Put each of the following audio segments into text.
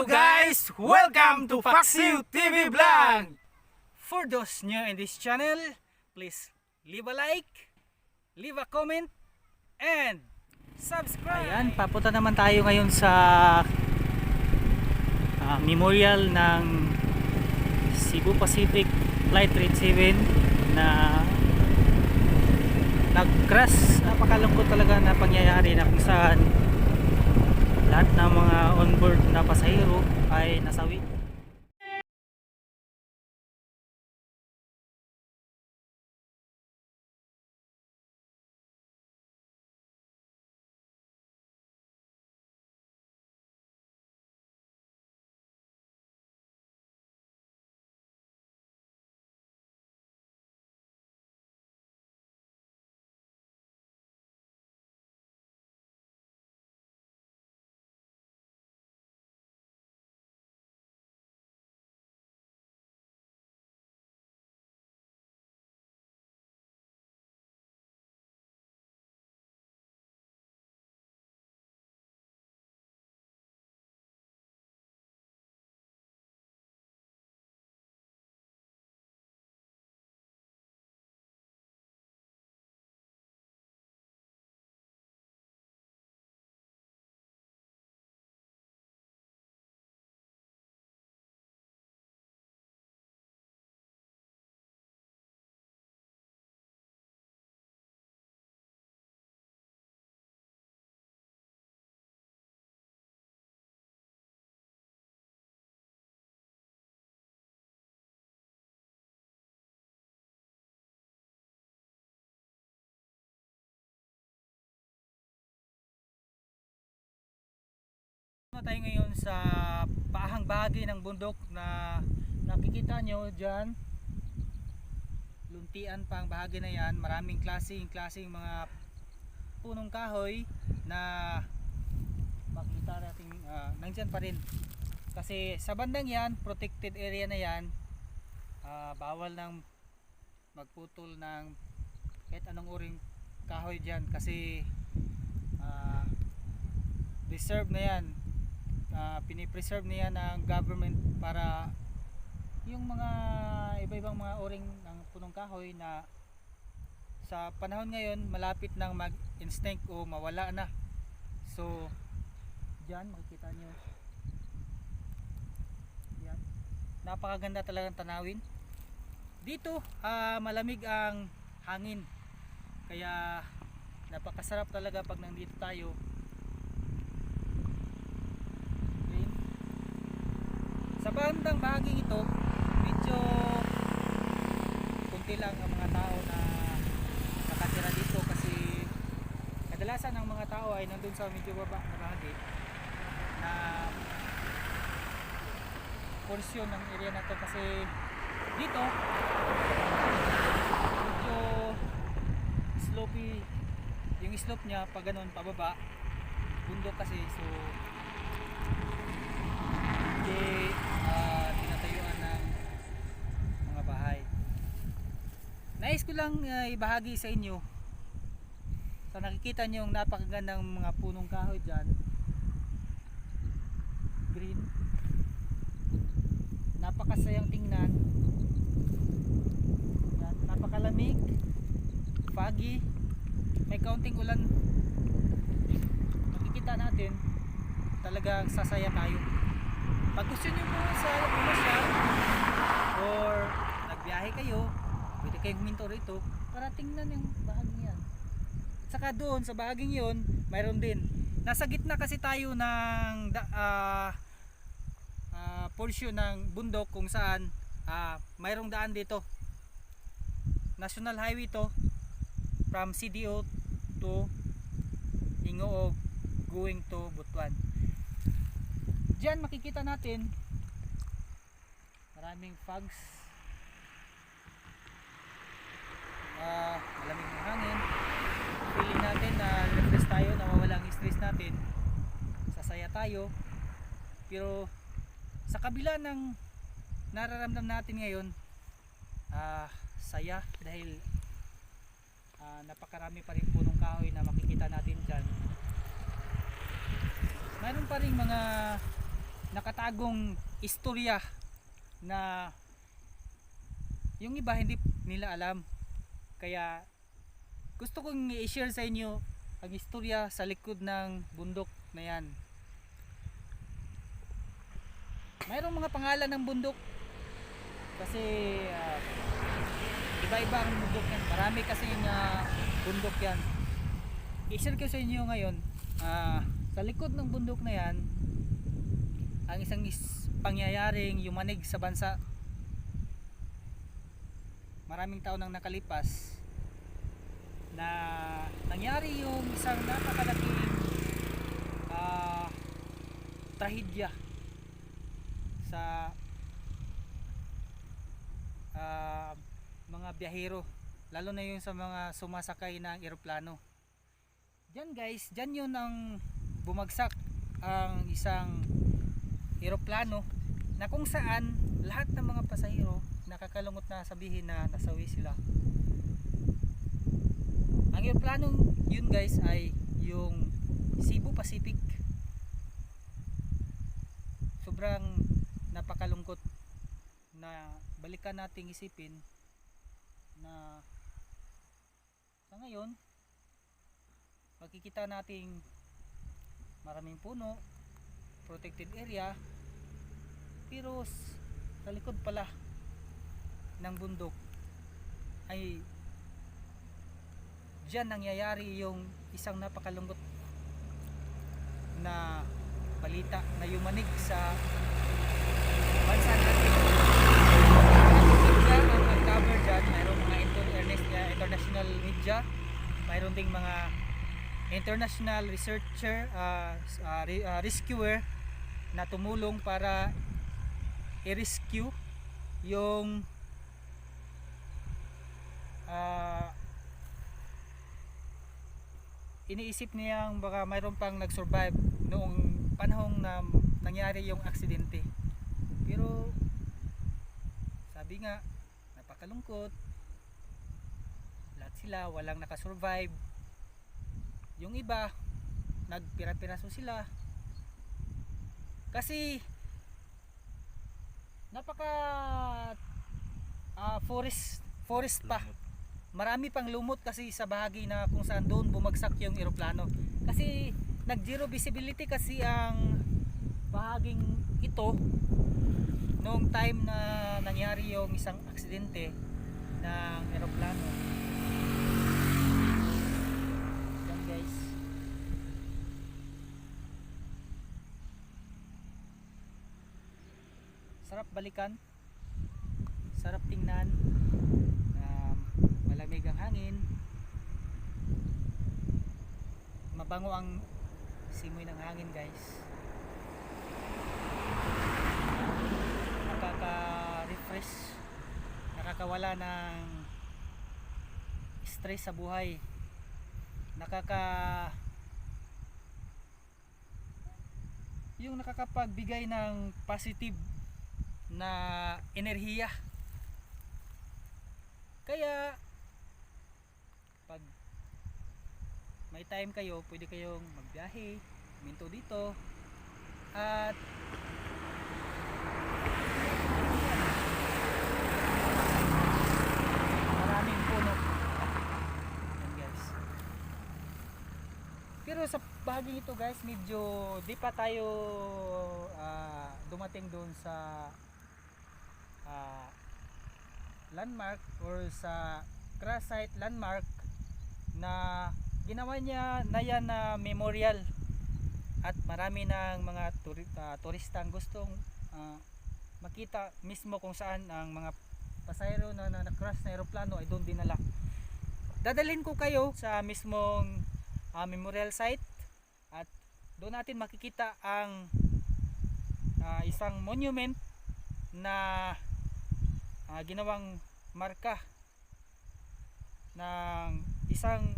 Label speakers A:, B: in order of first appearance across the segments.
A: Hello guys! Welcome to Faxiu TV Vlog! For those new in this channel, please leave a like, leave a comment, and subscribe! Ayan, papunta naman tayo ngayon sa memorial ng Cebu Pacific Flight 37 na nag-crash. Napakalungkot talaga na pangyayari na kung saan lahat ng mga onboard na pasahero ay nasawi. Tayo ngayon sa paahang bahagi ng bundok na nakikita nyo dyan. Luntian pa ang bahagi na yan. Maraming klaseng mga punong kahoy na makikita natin nandyan pa rin. Kasi sa bandang yan, protected area na yan, bawal nang magputol ng kahit anong uring kahoy dyan. Kasi reserve na yan. Pinipreserve niya ng government para yung mga iba-ibang mga uring ng punong kahoy na sa panahon ngayon malapit nang mag-extinct o mawala na. So diyan makikita nyo yan, napakaganda talagang tanawin dito. Malamig ang hangin kaya napakasarap talaga pag nandito tayo. Sa bandang bahaging ito, medyo kunti lang ang mga tao na nakatira dito kasi kadalasan ng mga tao ay nandun sa medyo baba na bahagi na porsyon ng area na to. Kasi dito medyo slopey yung slope niya, pag ganun pababa bundok kasi, so tinatayuan ng mga bahay. Nais ko lang ibahagi sa inyo, sa nakikita nyo yung napakagandang mga punong kahoy dyan, green, napakasayang tingnan yan, napakalamig, foggy, may kaunting ulan, makikita natin talagang sasaya tayo. Pag gusto nyo po sa pumasyal or nagbiyahe kayo, pwede kayong huminto rito para tingnan yung bahaging yan. At saka doon sa bahaging yun, mayroon din. Nasa gitna kasi tayo ng portion ng bundok kung saan mayroong daan dito. National Highway to, from CDO to Ingoog going to Butuan. Diyan makikita natin maraming fogs, malamig ng hangin. Feeling natin na refresh tayo, nawawala ang stress natin, sasaya tayo. Pero sa kabila ng nararamdam natin ngayon, saya dahil napakarami pa rin punong kahoy na makikita natin dyan. Mayroon pa rin mga nakatagong istorya na yung iba hindi nila alam. Kaya gusto kong i-share sa inyo ang istorya sa likod ng bundok na yan. Mayroong mga pangalan ng bundok kasi iba-iba ang bundok yan. Marami kasi bundok yan. I-share ko sa inyo ngayon, sa likod ng bundok na yan ang isang pangyayaring yumanig sa bansa. Maraming taon nang nakalipas na nangyari yung isang napakalaking trahedya sa mga biyahero, lalo na yung sa mga sumasakay ng eroplano. Diyan guys, diyan yun ang bumagsak ang isang eroplano na kung saan lahat ng mga pasahero nakakalungot na sabihin na nasawi sila. Ang eroplanong yun guys ay yung Cebu Pacific. Sobrang napakalungkot na balikan nating isipin na sa ngayon makikita nating maraming puno, protected area, pero sa likod pala ng bundok ay diyan nangyayari yung isang napakalungkot na balita na yumanig sa bansa natin. Media ang nag-cover dyan, mayroong mga international media, mayroon ding mga international researcher, rescuer na tumulong para i-rescue yung iniisip niyang baka mayroon pang nag-survive noong panahong na nangyari yung aksidente. Pero sabi nga, napakalungkot, lahat sila walang nakasurvive. Yung iba nagpira-piraso sila kasi napaka forest pa, marami pang lumot kasi sa bahagi na kung saan doon bumagsak yung eroplano. Kasi nag zero visibility kasi ang bahaging ito noong time na nangyari yung isang aksidente ng eroplano. Yan guys, sarap balikan, sarap tingnan, malamig ang hangin, mabango ang simoy ng hangin guys, nakaka-refresh, nakakawala ng stress sa buhay, yung nakakapagbigay ng positive na enerhiya. Kaya pag may time kayo, pwede kayong magbiyahe, minto dito, at maraming puno. Yan guys. Pero sa bahagi ito guys, medyo di pa tayo dumating doon sa landmark or sa crash site landmark na ginawa niya na yan na memorial, at marami ng mga turistang gustong makita mismo kung saan ang mga pasahero na crash na eroplano ay doon dinala. Dadalhin ko kayo sa mismong memorial site at doon natin makikita ang isang monument na ginawang marka ng isang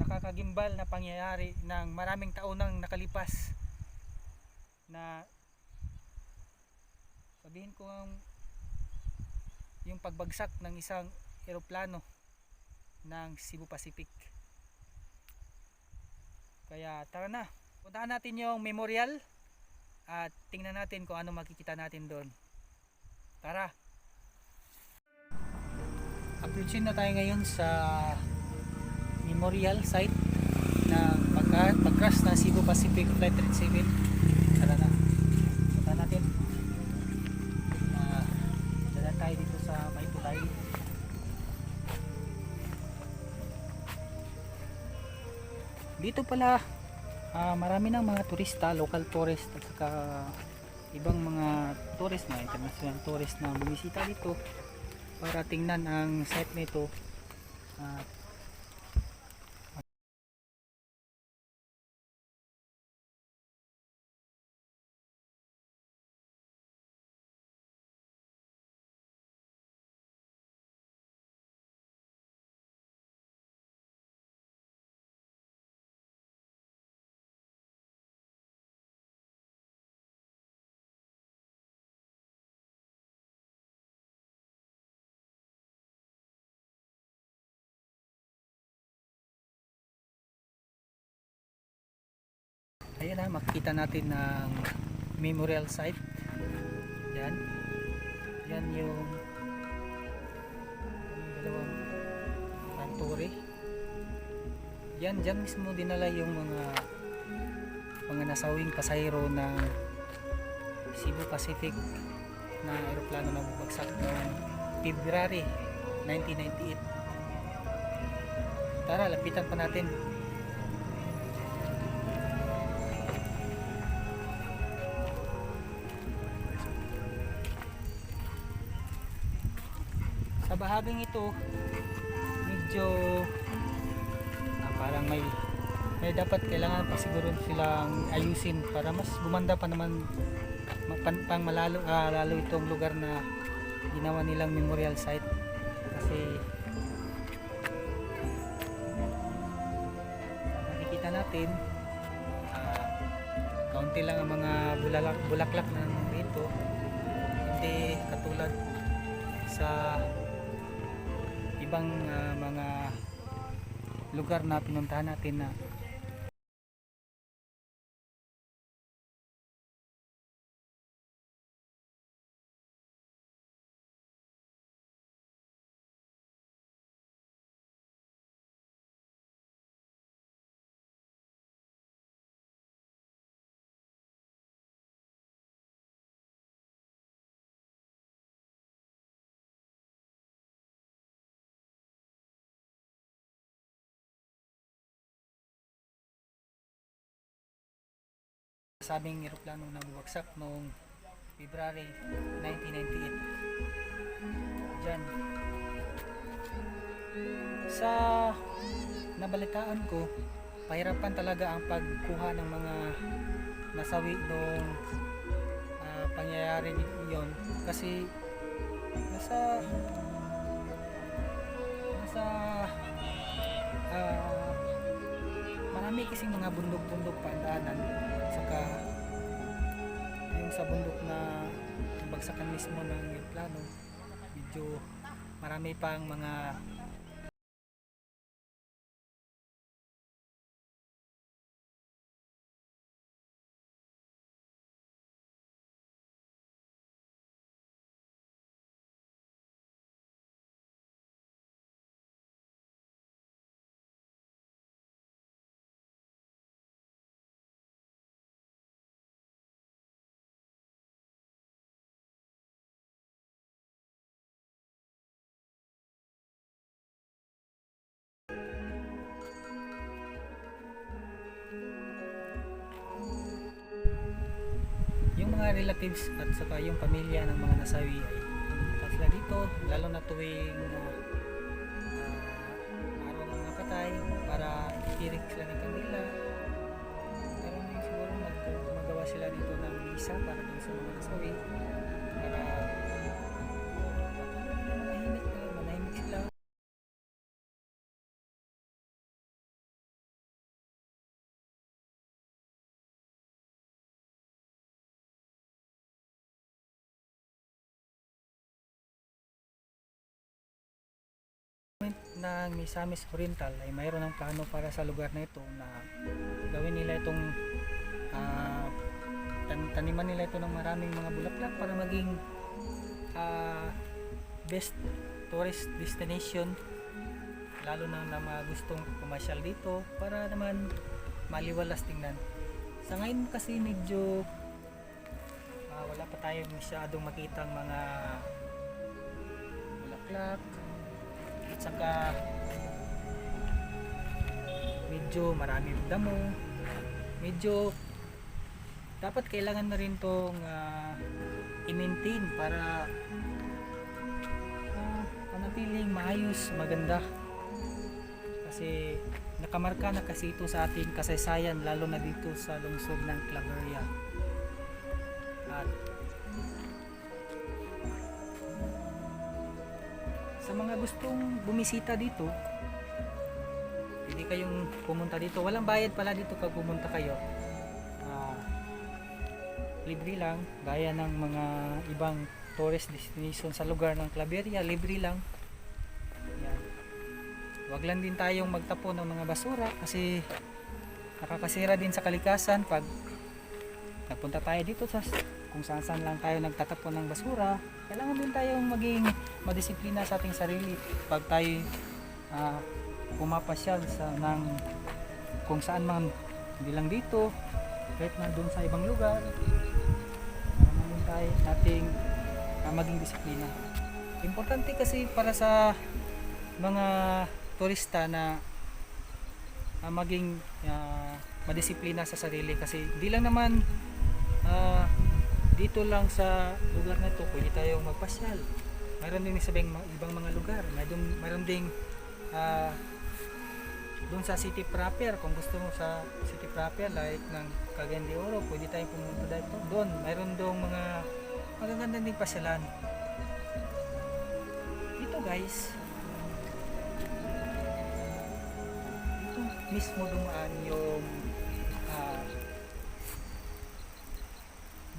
A: nakakagimbal na pangyayari ng maraming taon nang nakalipas, na sabihin ko yung pagbagsak ng isang eroplano ng Cebu Pacific. Kaya tara na, puntahan natin yung memorial at tingnan natin kung ano makikita natin doon. Tara! Approachin na tayo ngayon sa memorial site ng pag-crash ng Cebu Pacific Flight 37. Tara na, punta natin. Dala tayo dito sa Maytulay. Dito pala marami ng mga turista, local tourist at saka ibang mga tourist na international tourist na bumisita dito para tingnan ang site nito. Ayan na, makikita natin ng memorial site. Yan. Yan yung dalawang tore. Yan, dyan mismo dinala yung mga nasawing pasahero ng Cebu Pacific na aeroplano na bumagsak noong February 1998. Tara, lapitan pa natin. Sa bahaging ito medyo parang may dapat kailangan pa siguro silang ayusin para mas gumanda pa naman pang malalo lalo itong lugar na ginawa nilang memorial site. Kasi makikita natin kaunti lang ang mga bulaklak na dito, hindi katulad sa ibang mga lugar na pinuntahan natin na sabing eroplano na bumagsak noong February 1998 dyan. Sa nabalitaan ko, pahirapan talaga ang pagkuha ng mga nasawi noong pangyayari yon kasi nasa marami kasing mga bundok-bundok paandaanan, saka yung sa bundok na bagsakan mismo ng aeroplano medyo marami pang mga yung mga relatives at saka yung pamilya ng mga nasawi ay pumunta sila dito, lalo na tuwing araw ng mga patay para ikirik sila ng kanila. Pero ngayon siguro magawa sila dito ng misa para dun sa mga nasawi para manahimik sila. Ng Misamis Oriental ay mayroon ng plano para sa lugar na ito na gawin nila itong taniman nila ito ng maraming mga bulaklak para maging best tourist destination, lalo na mga gustong pumasyal dito para naman maliwalas tingnan. Sa ngayon kasi medyo wala pa tayo masyadong makitang mga bulaklak, at saka medyo marami damo, medyo dapat kailangan na rin tong i-maintain para manatiling maayos, maganda, kasi nakamarka na kasi ito sa ating kasaysayan, lalo na dito sa lungsod ng Claveria. At sa mga gustong bumisita dito, pwede kayong pumunta dito. Walang bayad pala dito pag pumunta kayo. Libre lang, gaya ng mga ibang tourist destination sa lugar ng Claveria, libre lang. Yan. Wag lang din tayong magtapon ng mga basura kasi nakakasira din sa kalikasan pag nagpunta tayo dito sa kung saan lang tayo nagtatapon ng basura. Kailangan din tayong maging madisiplina sa ating sarili pag tayo pumapasyal ng kung saan man, hindi lang dito, kahit na doon sa ibang lugar. Kailangan tayo nating maging disiplina. Importante kasi para sa mga turista na maging madisiplina sa sarili, kasi di lang naman dito lang sa lugar na ito pwede tayong magpasyal. Mayroon din sa ibang mga lugar, mayroon ding doon sa city proper. Kung gusto mo sa city proper like ng Cagayan de Oro, pwede tayong pumunta dito. Doon mayroon doong mga magaganda ding pasyalan. Dito guys, dito mismo dumaan yung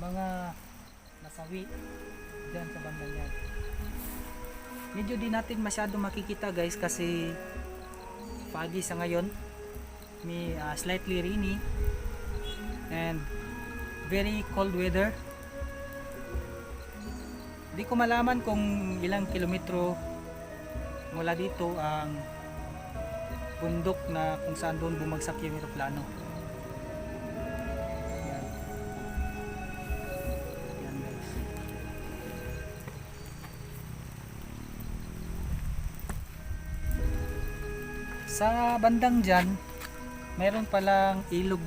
A: mga nasawi dyan sa bandang yan. Medyo di natin masyado makikita guys kasi foggy sa ngayon, may slightly rainy and very cold weather. Di ko malaman kung ilang kilometro mula dito ang bundok na kung saan doon bumagsak yung eroplano. Yan. Yan guys. Sa bandang dyan, mayroon palang ilog.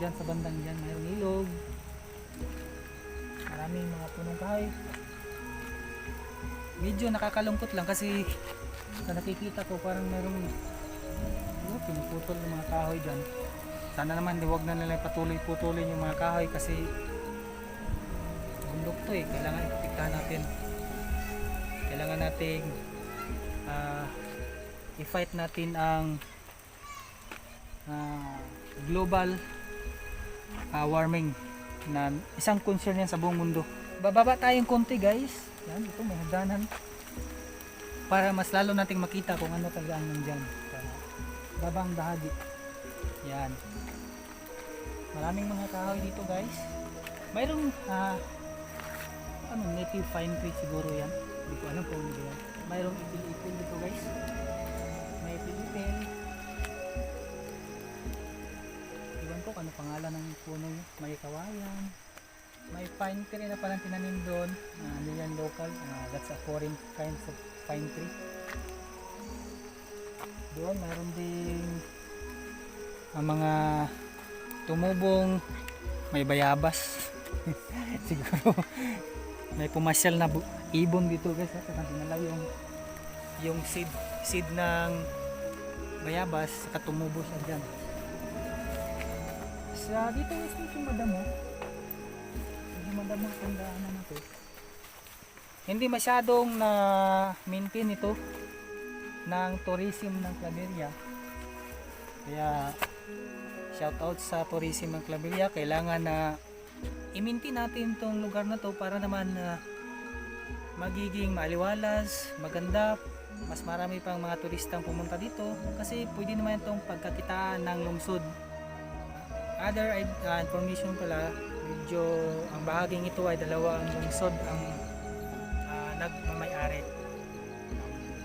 A: Dyan sa bandang dyan, mayroong ilog. Maraming mga punong kahoy. Medyo nakakalungkot lang kasi sa nakikita ko parang mayroong pinuputol ng mga kahoy dyan. Sana naman huwag na nila patuloy-putulin yung mga kahoy kasi bundok to eh. Kailangan iprotektahan natin. Kailangan nating i-fight natin ang global warming na isang concern yan sa buong mundo. Bababa tayong konti guys. Yan, ito may hagdanan para mas lalo nating makita kung ano talaga ang nandyan sa babang bahagi. Yan, maraming mga kahoy dito guys. Mayroong native pine tree siguro yan, hindi ko alam kung ano yan. Mayroong ipil-ipil dito guys, may ipil-ipil. Iwan ko ano pangalan ng puno yun. May kawayan, may pine tree na palang tinanim doon. Ano yan, local, that's a foreign kinds of pine tree. Doon mayroon ding mga tumubong, may bayabas. Siguro may pumasyal na ibon dito guys, kasi dinala yung seed ng bayabas, saka tumubo siya dyan. Sa dito guys, medyo madamo ang daanan natin. Hindi masyadong na maintain ito ng tourism ng Claveria, kaya shout out sa tourism ng Claveria. Kailangan na i-maintain natin itong lugar na to para naman magiging maaliwalas, maganda, mas marami pang mga turistang pumunta dito kasi pwede naman itong pagkakitaan ng lungsod. other information pala, medyo ang bahaging ito ay dalawang lungsod ang nagmamay-ari.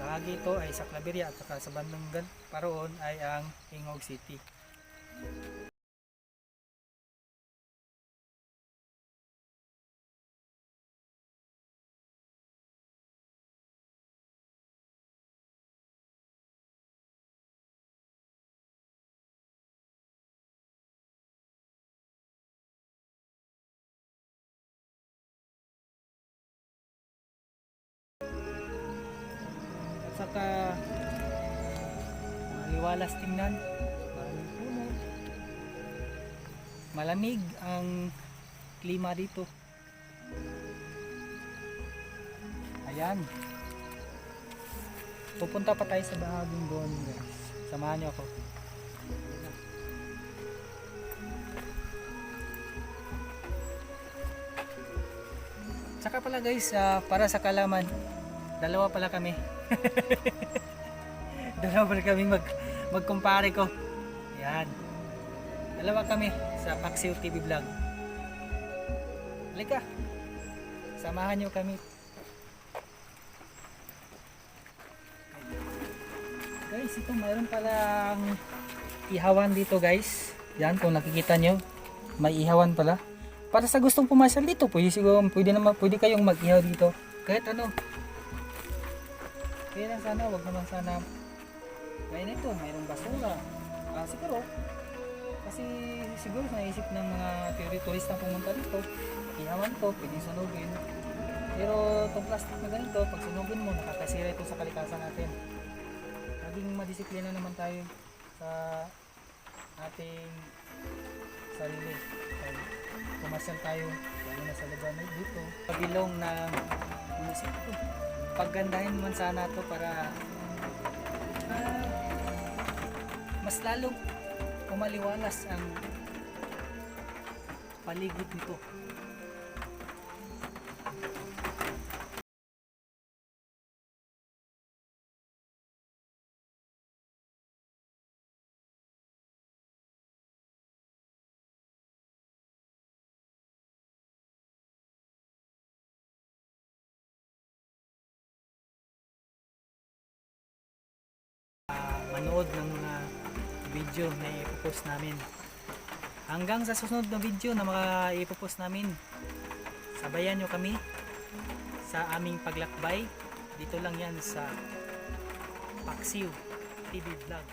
A: Bahagi ito ay sa Claveria at saka sa bandang paroon ay ang Ingog City. At saka maliwalas tingnan, maraming puno, malamig ang klima dito. Ayan, pupunta pa tayo sa bahaging doon guys, samahan nyo ako. Tsaka pala guys, para sa kalaman, dalawa pala kami. Dalawa pala kami magkumpare ko. Ayan. Dalawa kami sa Paksiw TV Vlog. Halika. Samahan nyo kami. Guys, ito mayroon palang ihawan dito guys. Yan, kung nakikita nyo, may ihawan pala. Para sa gustong pumasal dito, pwede kayong mag-ihaw dito. Kahit ano. Kaya lang sana, wag naman sana. Kaya nito, mayroong basura. Siguro, kasi siguro naisip ng mga turista pumunta dito, ihawan to, pwedeng sunugin. Pero itong plastic na ganito, pag sunugin mo, nakakasira ito sa kalikasan natin. Naging madisiplina naman tayo sa ating sarili. Pumasal tayo, lalo na sa lugar na dito. Pabilong ng munisipyo. Paggandahin naman sana to para mas lalong umaliwalas ang paligid nito. Manood ng mga video na ipopost namin. Hanggang sa susunod na video na mga ipopost namin, sabayan nyo kami sa aming paglakbay. Dito lang yan sa Paksiw TV Vlog.